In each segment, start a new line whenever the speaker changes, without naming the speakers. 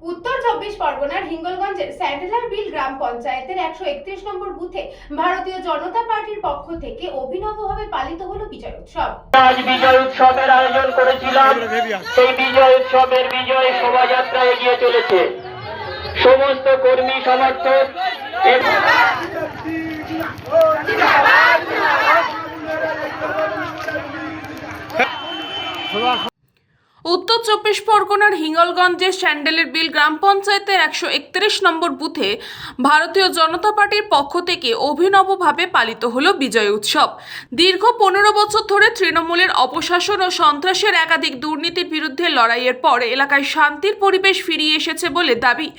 উত্তর ২৪ পরগনার হিঙ্গলগঞ্জের স্যান্ডেলার বিল গ্রাম পঞ্চায়েতের ১৩১ নম্বর বুথে ভারতীয় জনতা পার্টির পক্ষ থেকে অভিনবভাবে পালিত হলো বিজয় উৎসব।
আজ বিজয় উৎসবের আয়োজন করেছিলাম। সেই বিজয় উৎসবের বিজয় শোভাযাত্রা এগিয়ে চলেছে। সমস্ত কর্মী সমর্থক
উত্তর ২৪ পরগনার হিঙ্গলগঞ্জের স্যান্ডেলের বিল গ্রাম পঞ্চায়েতের ১৩১ নম্বর বুথে ভারতীয় জনতা পার্টির পক্ষ থেকে অভিনবভাবে পালিত হলো বিজয় উৎসব। দীর্ঘ ১৫ বছর ধরে তৃণমূলের অপশাসন ও সন্ত্রাসের একাধিক দুর্নীতির বিরুদ্ধে লড়াইয়ের পর এলাকায় শান্তির পরিবেশ ফিরিয়ে এসেছে বলে দাবি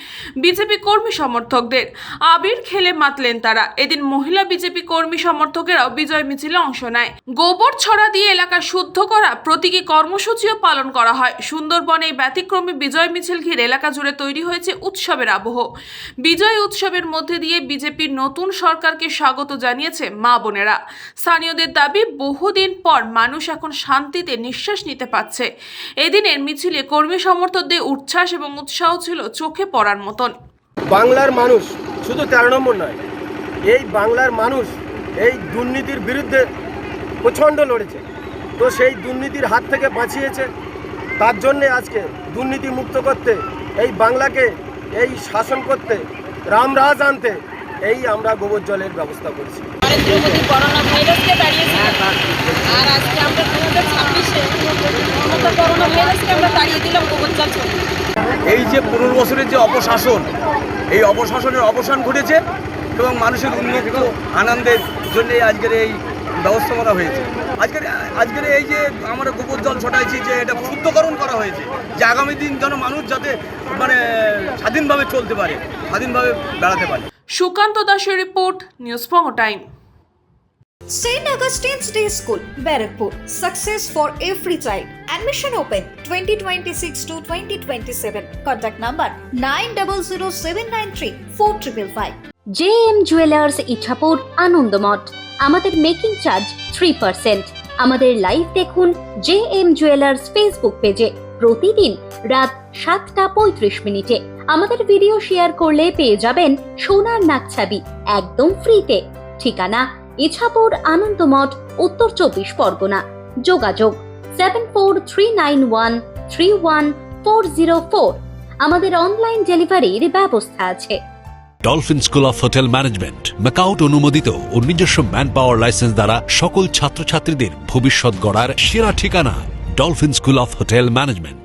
বিজেপি কর্মী সমর্থকদের। আবির খেলে মাতলেন তারা। এদিন মহিলা বিজেপি কর্মী সমর্থকেরাও বিজয় মিছিলে অংশ নেয়। গোবর ছড়া দিয়ে এলাকা শুদ্ধ করা প্রতীকী কর্মসূচিও পালন করা হয়। সুন্দরবনে এই ব্যতিক্রমী বিজয় মিছিল ঘিরে এলাকা জুড়ে তৈরি হয়েছে উৎসবের আবহ। বিজয় উৎসবের মধ্যে দিয়ে বিজেপির নতুন সরকারকে স্বাগত জানিয়েছে মা বোনেরা। স্থানীয়দের দাবি, বহুদিন পর মানুষ এখন শান্তিতে নিঃশ্বাস নিতে পারছে। এদিনের মিছিলে কর্মী সমর্থকদের উচ্ছ্বাস এবং উৎসাহ ছিল চোখে পড়ার মতন।
বাংলার মানুষ শুধু ১৩ নম্বর নয়, এই বাংলার মানুষ এই দুর্নীতির বিরুদ্ধে প্রচণ্ড লড়েছে। তো সেই দুর্নীতির হাত থেকে বাঁচিয়েছে। তার জন্যে আজকে দুর্নীতি মুক্ত করতে, এই বাংলাকে এই শাসন করতে, রামরাজ আনতে এই আমরা গোবর জলের ব্যবস্থা করেছি।
নরেন্দ্র মোদী করোনা ভাইরাসকে তাড়িয়েছে, আর আজকে আমরা 2026-এ করোনা ভাইরাসকে আমরা তাড়িয়ে দিলাম গোবর জল ছড়িয়ে।
এই যে ১৫ বছরের যে অপশাসন, এই অপশাসনের অবসান ঘটেছে এবং মানুষের উন্নত আনন্দের জন্য আজকের এই ব্যবস্থা করা হয়েছে। আজকের এই যে আমরা গোবর জল ছটাইছি, যে এটা শুদ্ধকরণ করা হয়েছে, যে আগামী দিন যেন মানুষ যাতে স্বাধীনভাবে চলতে পারে, স্বাধীনভাবে বেড়াতে পারে।
সুকান্ত দাসের রিপোর্ট, নিউজ পঙ্গ time.
St. Augustine's Day School, Barrackpur. Success for every child. Admission open 2026 to 2027. Contact number 9007934555.
JM Jewelers Ichapur Anandamath. আমাদের মেকিং চার্জ 3%। আমাদের লাইভ দেখুন JM Jewelers ফেসবুক পেজে প্রতিদিন রাত 7:35 আমাদের ভিডিও শেয়ার করলে পেয়ে যাবেন সোনার নাকছাবি একদম ফ্রিতে। ঠিকানা ইছাপুর আনন্দমঠ, উত্তর ২৪ পরগনা। যোগাযোগ 7439131404। আমাদের অনলাইন ডেলিভারির ব্যবস্থা আছে।
Dolphin school of hotel management MAKAUT অনুমোদিত ও নিজস্ব ম্যান পাওয়ার লাইসেন্স দ্বারা সকল ছাত্রছাত্রীদের ভবিষ্যৎ গড়ার সেরা ঠিকানা dolphin school of hotel management.